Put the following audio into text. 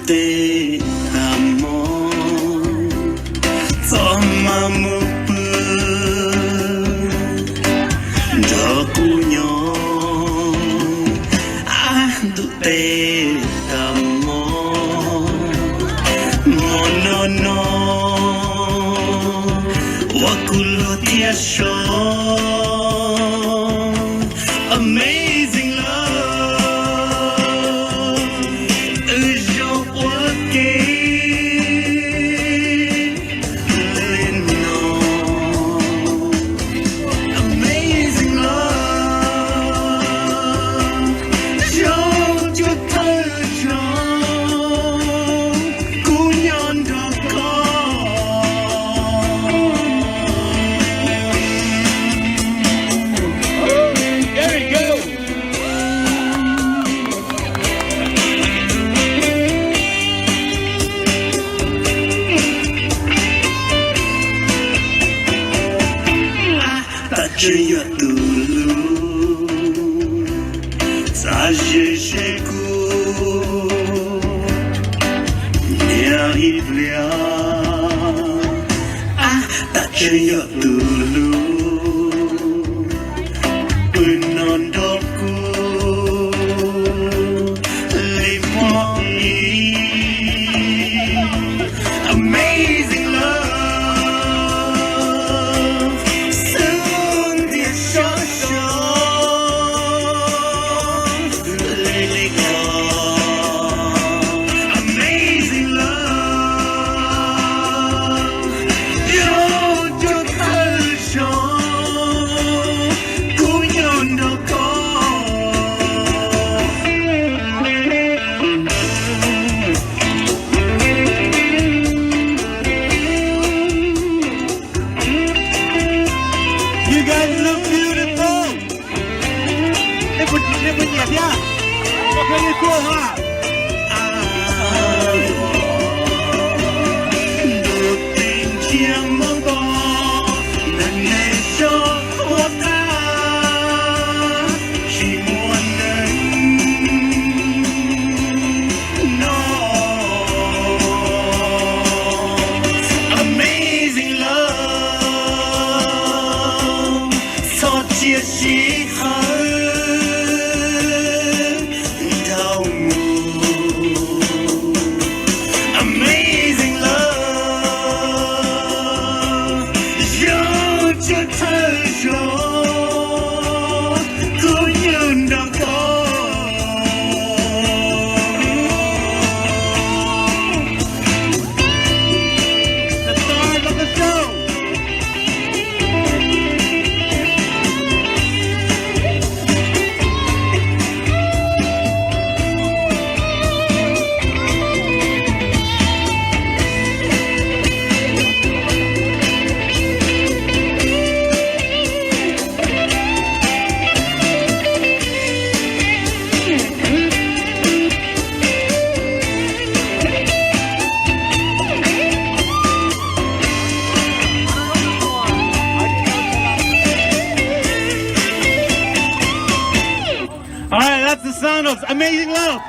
te amo Tomamu Dokunyo te amo Monono Wakulo tiasho Amazing love is your working no Amazing love Show your touch Kunyon There you go. Tachiya dulu Sajeku Nia iblia Tachiya dulu Penondoku Limoni Amazing love Soon the show Let it go Amazing love Your culture You guys look beautiful. This would yeah. Really cool, huh? Amazing love, such a she Amazing love, your treasure, couldn't go. The stars of the show. All right, that's the sound of Amazing Love.